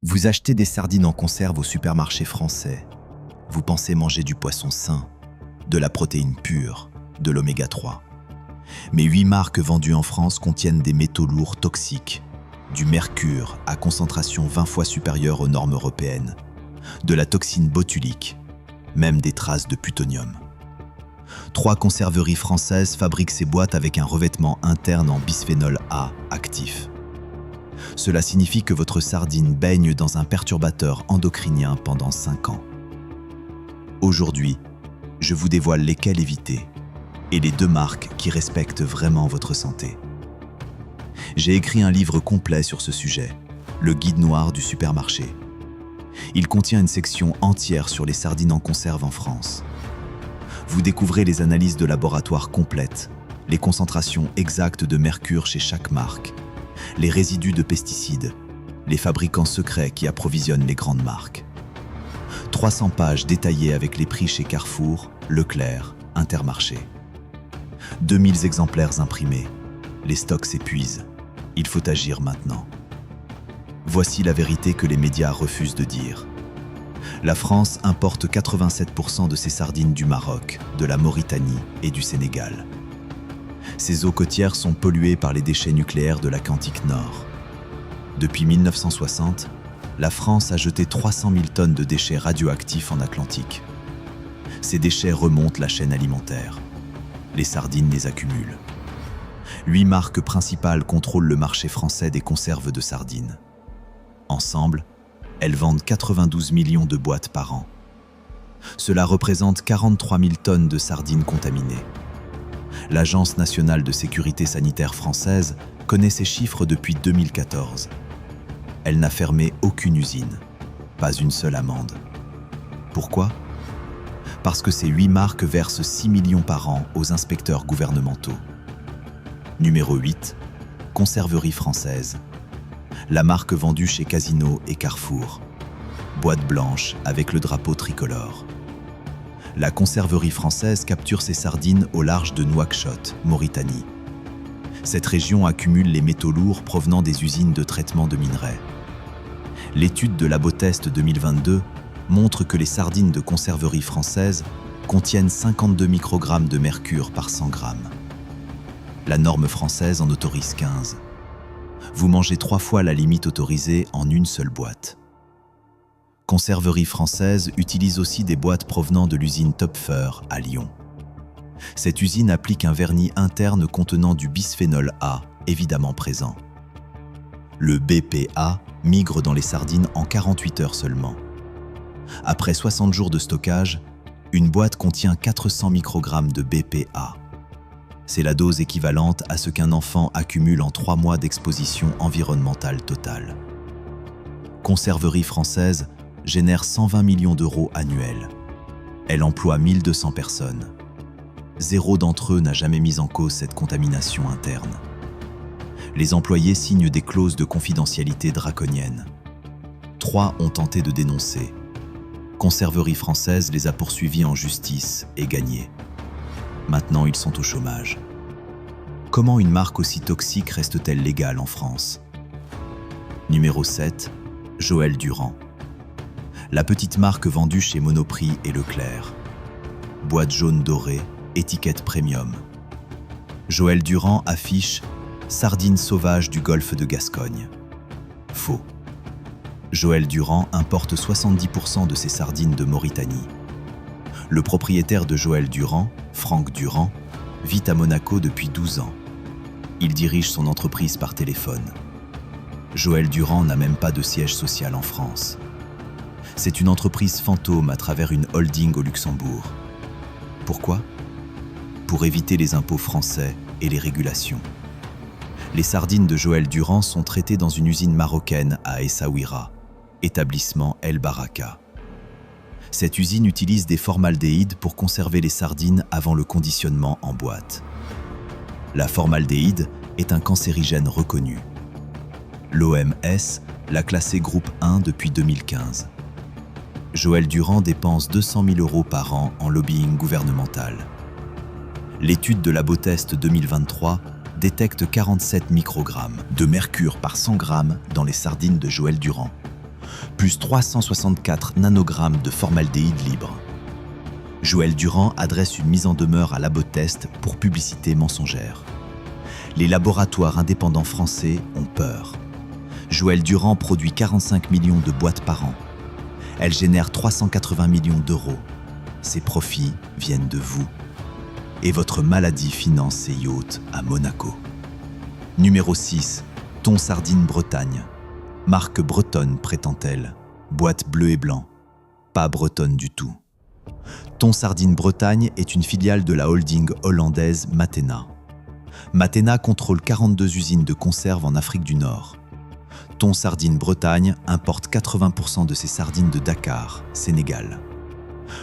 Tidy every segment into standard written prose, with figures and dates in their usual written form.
Vous achetez des sardines en conserve au supermarché français. Vous pensez manger du poisson sain, de la protéine pure, de l'oméga 3. Mais 8 marques vendues en France contiennent des métaux lourds toxiques, du mercure à concentration 20 fois supérieure aux normes européennes, de la toxine botulique, même des traces de plutonium. 3 conserveries françaises fabriquent ces boîtes avec un revêtement interne en bisphénol A actif. Cela signifie que votre sardine baigne dans un perturbateur endocrinien pendant 5 ans. Aujourd'hui, je vous dévoile lesquels éviter et les 2 marques qui respectent vraiment votre santé. J'ai écrit un livre complet sur ce sujet, le Guide noir du supermarché. Il contient une section entière sur les sardines en conserve en France. Vous découvrez les analyses de laboratoire complètes, les concentrations exactes de mercure chez chaque marque, les résidus de pesticides, les fabricants secrets qui approvisionnent les grandes marques. 300 pages détaillées avec les prix chez Carrefour, Leclerc, Intermarché. 2000 exemplaires imprimés. Les stocks s'épuisent. Il faut agir maintenant. Voici la vérité que les médias refusent de dire. La France importe 87% de ses sardines du Maroc, de la Mauritanie et du Sénégal. Ces eaux côtières sont polluées par les déchets nucléaires de l'Atlantique Nord. Depuis 1960, la France a jeté 300 000 tonnes de déchets radioactifs en Atlantique. Ces déchets remontent la chaîne alimentaire. Les sardines les accumulent. 8 marques principales contrôlent le marché français des conserves de sardines. Ensemble, elles vendent 92 millions de boîtes par an. Cela représente 43 000 tonnes de sardines contaminées. L'Agence nationale de sécurité sanitaire française connaît ces chiffres depuis 2014. Elle n'a fermé aucune usine, pas une seule amende. Pourquoi ? Parce que ces 8 marques versent 6 millions par an aux inspecteurs gouvernementaux. Numéro 8, Conserverie française. La marque vendue chez Casino et Carrefour. Boîte blanche avec le drapeau tricolore. La conserverie française capture ses sardines au large de Nouakchott, Mauritanie. Cette région accumule les métaux lourds provenant des usines de traitement de minerais. L'étude de Labotest 2022 montre que les sardines de conserverie française contiennent 52 microgrammes de mercure par 100 grammes. La norme française en autorise 15. Vous mangez 3 fois la limite autorisée en une seule boîte. Conserverie française utilise aussi des boîtes provenant de l'usine Töpfer à Lyon. Cette usine applique un vernis interne contenant du bisphénol A, évidemment présent. Le BPA migre dans les sardines en 48 heures seulement. Après 60 jours de stockage, une boîte contient 400 microgrammes de BPA. C'est la dose équivalente à ce qu'un enfant accumule en 3 mois d'exposition environnementale totale. Conserverie française génère 120 millions d'euros annuels. Elle emploie 1200 personnes. 0 d'entre eux n'a jamais mis en cause cette contamination interne. Les employés signent des clauses de confidentialité draconiennes. 3 ont tenté de dénoncer. Conserverie française les a poursuivis en justice et gagnés. Maintenant, ils sont au chômage. Comment une marque aussi toxique reste-t-elle légale en France ? Numéro 7, Joël Durand. La petite marque vendue chez Monoprix et Leclerc. Boîte jaune dorée, étiquette premium. Joël Durand affiche « Sardines sauvages du golfe de Gascogne ». Faux. Joël Durand importe 70% de ses sardines de Mauritanie. Le propriétaire de Joël Durand, Franck Durand, vit à Monaco depuis 12 ans. Il dirige son entreprise par téléphone. Joël Durand n'a même pas de siège social en France. C'est une entreprise fantôme à travers une holding au Luxembourg. Pourquoi ? Pour éviter les impôts français et les régulations. Les sardines de Joël Durand sont traitées dans une usine marocaine à Essaouira, établissement El Baraka. Cette usine utilise des formaldéhydes pour conserver les sardines avant le conditionnement en boîte. La formaldéhyde est un cancérigène reconnu. L'OMS l'a classé groupe 1 depuis 2015. Joël Durand dépense 200 000 € par an en lobbying gouvernemental. L'étude de Labotest 2023 détecte 47 microgrammes de mercure par 100 grammes dans les sardines de Joël Durand. plus 364 nanogrammes de formaldéhyde libre. Joël Durand adresse une mise en demeure à Labotest pour publicité mensongère. Les laboratoires indépendants français ont peur. Joël Durand produit 45 millions de boîtes par an. Elle génère 380 millions d'euros. Ses profits viennent de vous. Et votre maladie finance ses yachts à Monaco. Numéro 6. Thon Sardines Bretagne. Marque bretonne, prétend-elle. Boîte bleu et blanc. Pas bretonne du tout. Thon Sardines Bretagne est une filiale de la holding hollandaise Matena. Matena contrôle 42 usines de conserve en Afrique du Nord. Thon Sardines Bretagne importe 80% de ses sardines de Dakar, Sénégal.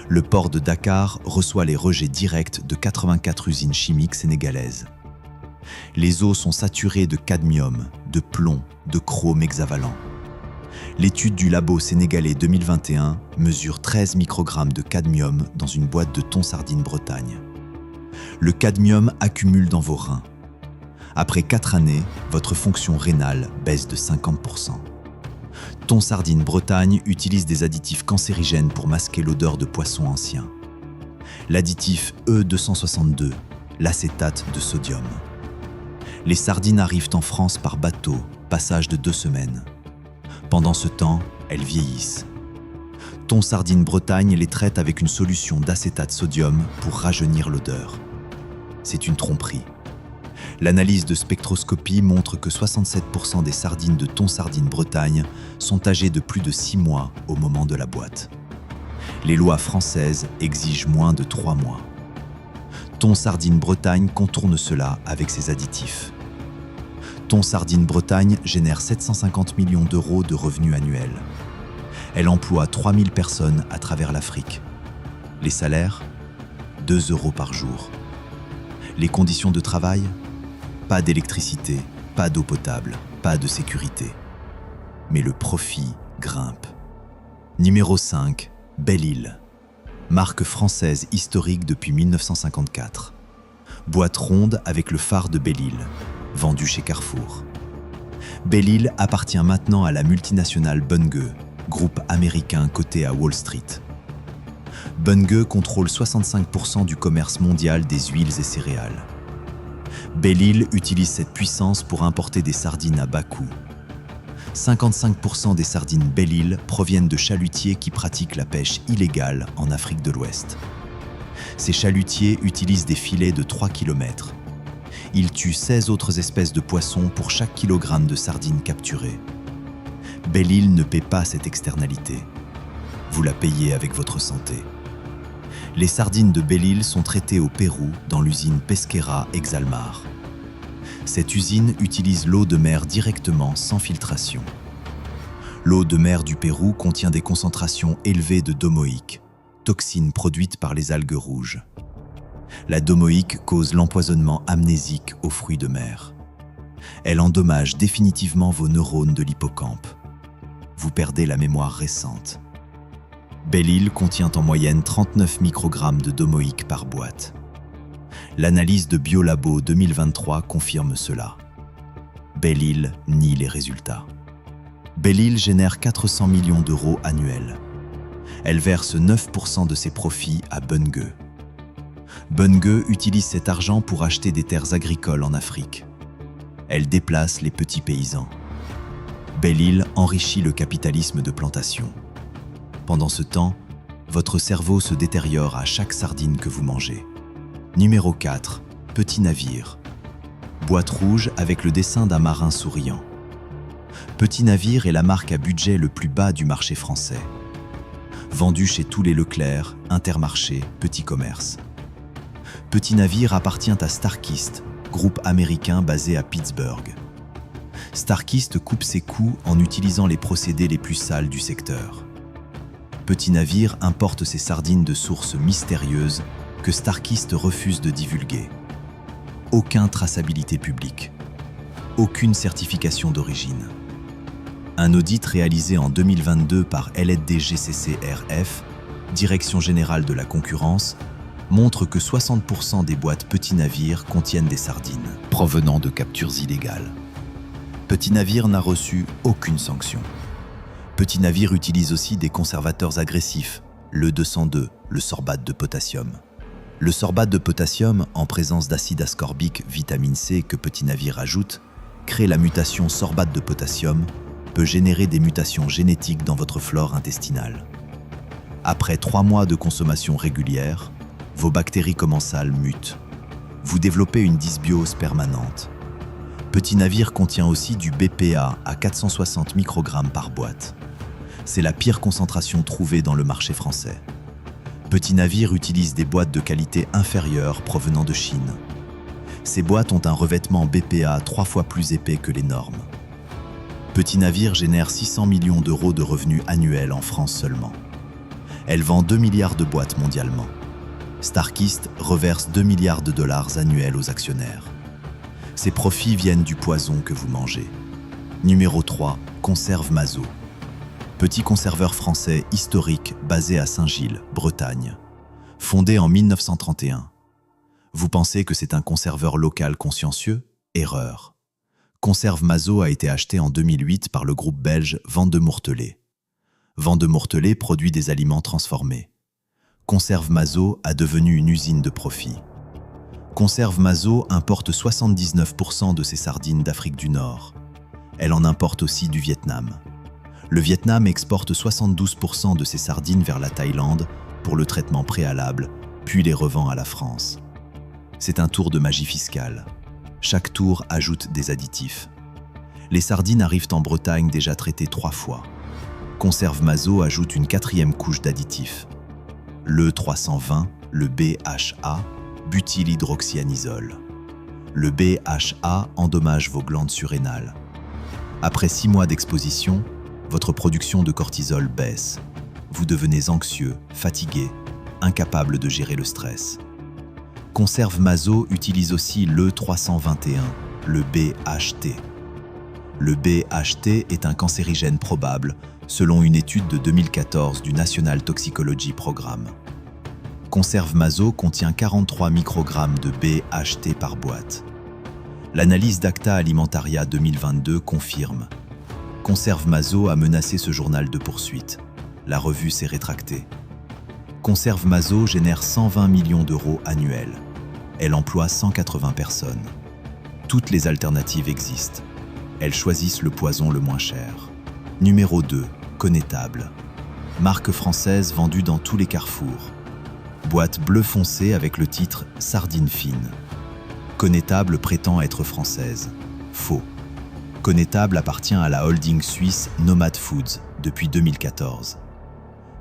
Le port de Dakar reçoit les rejets directs de 84 usines chimiques sénégalaises. Les eaux sont saturées de cadmium, de plomb, de chrome hexavalent. L'étude du labo sénégalais 2021 mesure 13 microgrammes de cadmium dans une boîte de thon sardines Bretagne. Le cadmium accumule dans vos reins. Après 4 années, votre fonction rénale baisse de 50%. Thon Sardines Bretagne utilise des additifs cancérigènes pour masquer l'odeur de poisson ancien. L'additif E262, l'acétate de sodium. Les sardines arrivent en France par bateau, passage de 2 semaines. Pendant ce temps, elles vieillissent. Thon Sardines Bretagne les traite avec une solution d'acétate sodium pour rajeunir l'odeur. C'est une tromperie. L'analyse de spectroscopie montre que 67% des sardines de Thon Sardines Bretagne sont âgées de plus de 6 mois au moment de la boîte. Les lois françaises exigent moins de 3 mois. Thon Sardines Bretagne contourne cela avec ses additifs. Thon Sardines Bretagne génère 750 millions d'euros de revenus annuels. Elle emploie 3000 personnes à travers l'Afrique. Les salaires ? 2 € par jour. Les conditions de travail ? Pas d'électricité, pas d'eau potable, pas de sécurité. Mais le profit grimpe. Numéro 5. Belle-Île. Marque française historique depuis 1954. Boîte ronde avec le phare de Belle-Île, vendue chez Carrefour. Belle-Île appartient maintenant à la multinationale Bunge, groupe américain coté à Wall Street. Bunge contrôle 65% du commerce mondial des huiles et céréales. Belle-Île utilise cette puissance pour importer des sardines à bas coût. 55% des sardines Belle-Île proviennent de chalutiers qui pratiquent la pêche illégale en Afrique de l'Ouest. Ces chalutiers utilisent des filets de 3 km. Ils tuent 16 autres espèces de poissons pour chaque kilogramme de sardines capturées. Belle-Île ne paie pas cette externalité. Vous la payez avec votre santé. Les sardines de Belle-Île sont traitées au Pérou dans l'usine Pesquera Exalmar. Cette usine utilise l'eau de mer directement sans filtration. L'eau de mer du Pérou contient des concentrations élevées de domoïque, toxine produite par les algues rouges. La domoïque cause l'empoisonnement amnésique aux fruits de mer. Elle endommage définitivement vos neurones de l'hippocampe. Vous perdez la mémoire récente. Belle-Île contient en moyenne 39 microgrammes de domoïque par boîte. L'analyse de Biolabo 2023 confirme cela. Belle-Île nie les résultats. Belle-Île génère 400 millions d'euros annuels. Elle verse 9% de ses profits à Bunge. Bunge utilise cet argent pour acheter des terres agricoles en Afrique. Elle déplace les petits paysans. Belle-Île enrichit le capitalisme de plantation. Pendant ce temps, votre cerveau se détériore à chaque sardine que vous mangez. Numéro 4. Petit navire. Boîte rouge avec le dessin d'un marin souriant. Petit navire est la marque à budget le plus bas du marché français. Vendu chez tous les Leclerc, Intermarché, Petit Commerce. Petit navire appartient à Starkist, groupe américain basé à Pittsburgh. Starkist coupe ses coûts en utilisant les procédés les plus sales du secteur. Petit navire importe ses sardines de sources mystérieuses que Starkist refuse de divulguer. Aucune traçabilité publique. Aucune certification d'origine. Un audit réalisé en 2022 par LDGCCRF, Direction générale de la concurrence, montre que 60% des boîtes Petit Navire contiennent des sardines provenant de captures illégales. Petit Navire n'a reçu aucune sanction. Petit Navire utilise aussi des conservateurs agressifs, le 202, le sorbate de potassium. Le sorbate de potassium, en présence d'acide ascorbique vitamine C que Petit Navire ajoute, crée la mutation sorbate de potassium, peut générer des mutations génétiques dans votre flore intestinale. Après 3 mois de consommation régulière, vos bactéries commensales mutent. Vous développez une dysbiose permanente. Petit Navire contient aussi du BPA à 460 microgrammes par boîte. C'est la pire concentration trouvée dans le marché français. Petit Navire utilise des boîtes de qualité inférieure provenant de Chine. Ces boîtes ont un revêtement BPA 3 fois plus épais que les normes. Petit Navire génère 600 millions d'euros de revenus annuels en France seulement. Elle vend 2 milliards de boîtes mondialement. Starkist reverse 2 milliards de dollars annuels aux actionnaires. Ces profits viennent du poison que vous mangez. Numéro 3, Conserve Mazo. Petit conserveur français historique basé à Saint-Gilles, Bretagne. Fondé en 1931. Vous pensez que c'est un conserveur local consciencieux? Erreur. Conserve Mazo a été acheté en 2008 par le groupe belge Vandemoortelet. Vandemoortelet produit des aliments transformés. Conserve Mazo a devenu une usine de profit. Conserve Mazo importe 79% de ses sardines d'Afrique du Nord. Elle en importe aussi du Vietnam. Le Vietnam exporte 72% de ses sardines vers la Thaïlande pour le traitement préalable, puis les revend à la France. C'est un tour de magie fiscale. Chaque tour ajoute des additifs. Les sardines arrivent en Bretagne déjà traitées 3 fois. Conserve Mazo ajoute une 4e couche d'additifs. Le 320, le BHA, butylhydroxyanisole. Le BHA endommage vos glandes surrénales. Après 6 mois d'exposition, votre production de cortisol baisse. Vous devenez anxieux, fatigué, incapable de gérer le stress. Conserve Mazo utilise aussi le 321, le BHT. Le BHT est un cancérigène probable, selon une étude de 2014 du National Toxicology Program. Conserve Mazo contient 43 microgrammes de BHT par boîte. L'analyse d'Acta Alimentaria 2022 confirme. Conserve Mazo a menacé ce journal de poursuite. La revue s'est rétractée. Conserve Mazo génère 120 millions d'euros annuels. Elle emploie 180 personnes. Toutes les alternatives existent. Elles choisissent le poison le moins cher. Numéro 2, Connétable. Marque française vendue dans tous les carrefours. Boîte bleu foncé avec le titre « Sardine fine ». Connétable prétend être française. Faux. Connétable appartient à la holding suisse Nomad Foods depuis 2014.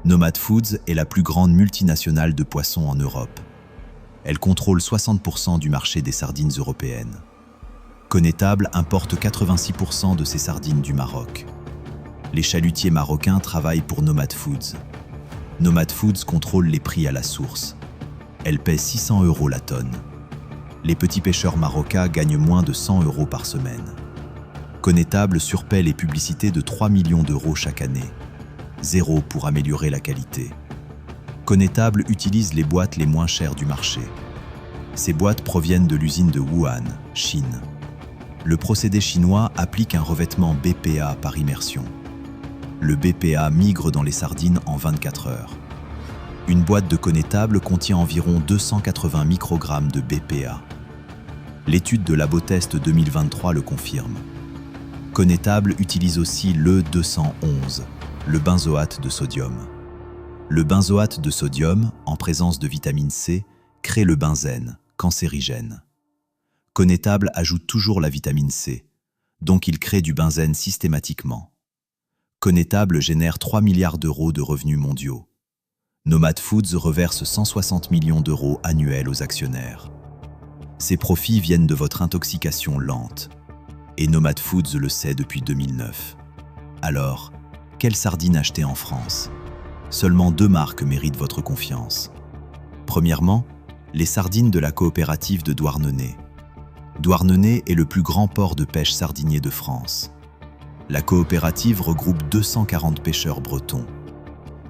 Nomad Foods est la plus grande multinationale de poissons en Europe. Elle contrôle 60% du marché des sardines européennes. Connétable importe 86% de ses sardines du Maroc. Les chalutiers marocains travaillent pour Nomad Foods. Nomad Foods contrôle les prix à la source. Elle paie 600 € la tonne. Les petits pêcheurs marocains gagnent moins de 100 € par semaine. Connétable surpaie les publicités de 3 millions d'euros chaque année. Zéro pour améliorer la qualité. Connétable utilise les boîtes les moins chères du marché. Ces boîtes proviennent de l'usine de Wuhan, Chine. Le procédé chinois applique un revêtement BPA par immersion. Le BPA migre dans les sardines en 24 heures. Une boîte de Connétable contient environ 280 microgrammes de BPA. L'étude de Labotest 2023 le confirme. Connétable utilise aussi le 211, le benzoate de sodium. Le benzoate de sodium, en présence de vitamine C, crée le benzène, cancérigène. Connétable ajoute toujours la vitamine C, donc il crée du benzène systématiquement. Connétable génère 3 milliards d'euros de revenus mondiaux. Nomad Foods reverse 160 millions d'euros annuels aux actionnaires. Ces profits viennent de votre intoxication lente. Et Nomad Foods le sait depuis 2009. Alors, quelle sardine acheter en France? Seulement 2 marques méritent votre confiance. Premièrement, les sardines de la coopérative de Douarnenez. Douarnenez est le plus grand port de pêche sardinier de France. La coopérative regroupe 240 pêcheurs bretons.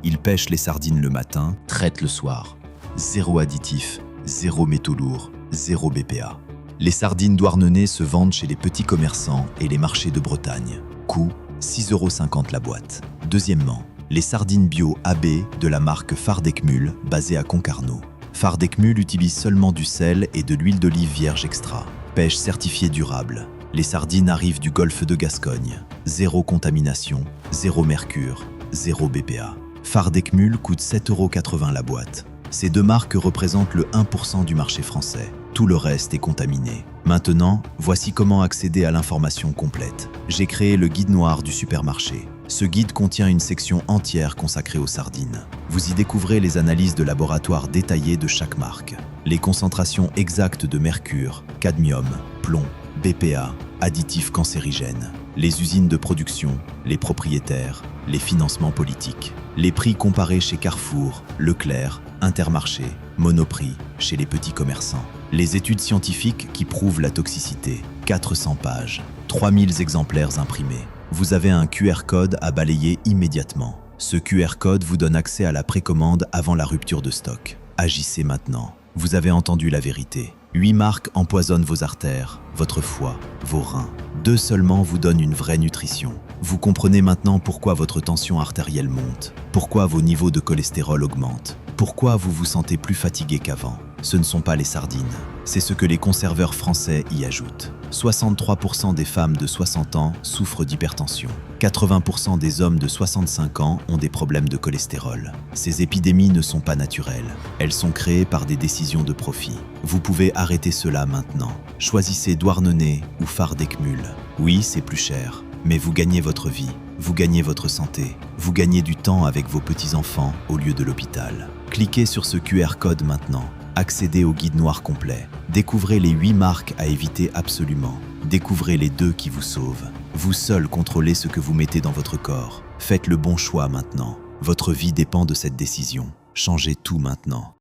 Ils pêchent les sardines le matin, traitent le soir. Zéro additif, zéro métaux lourds, zéro BPA. Les sardines Douarnenez se vendent chez les petits commerçants et les marchés de Bretagne. Coût 6,50 € la boîte. Deuxièmement, les sardines bio AB de la marque Fardecmul, basée à Concarneau. Fardecmul utilise seulement du sel et de l'huile d'olive vierge extra. Pêche certifiée durable. Les sardines arrivent du golfe de Gascogne. Zéro contamination, zéro mercure, zéro BPA. Fardecmul coûte 7,80 € la boîte. Ces deux marques représentent le 1% du marché français. Tout le reste est contaminé. Maintenant, voici comment accéder à l'information complète. J'ai créé le guide noir du supermarché. Ce guide contient une section entière consacrée aux sardines. Vous y découvrez les analyses de laboratoire détaillées de chaque marque, les concentrations exactes de mercure, cadmium, plomb, BPA, additifs cancérigènes, les usines de production, les propriétaires, les financements politiques, les prix comparés chez Carrefour, Leclerc, Intermarché, Monoprix, chez les petits commerçants, les études scientifiques qui prouvent la toxicité, 400 pages, 3000 exemplaires imprimés. Vous avez un QR code à balayer immédiatement. Ce QR code vous donne accès à la précommande avant la rupture de stock. Agissez maintenant. Vous avez entendu la vérité. 8 marques empoisonnent vos artères, votre foie, vos reins. 2 seulement vous donnent une vraie nutrition. Vous comprenez maintenant pourquoi votre tension artérielle monte, pourquoi vos niveaux de cholestérol augmentent, pourquoi vous vous sentez plus fatigué qu'avant. Ce ne sont pas les sardines, c'est ce que les conserveurs français y ajoutent. 63% des femmes de 60 ans souffrent d'hypertension. 80% des hommes de 65 ans ont des problèmes de cholestérol. Ces épidémies ne sont pas naturelles. Elles sont créées par des décisions de profit. Vous pouvez arrêter cela maintenant. Choisissez Douarnenez ou Fardecmul. Oui, c'est plus cher, mais vous gagnez votre vie, vous gagnez votre santé, vous gagnez du temps avec vos petits-enfants au lieu de l'hôpital. Cliquez sur ce QR code maintenant. Accédez au guide noir complet. Découvrez les 8 marques à éviter absolument. Découvrez les 2 qui vous sauvent. Vous seul contrôlez ce que vous mettez dans votre corps. Faites le bon choix maintenant. Votre vie dépend de cette décision. Changez tout maintenant.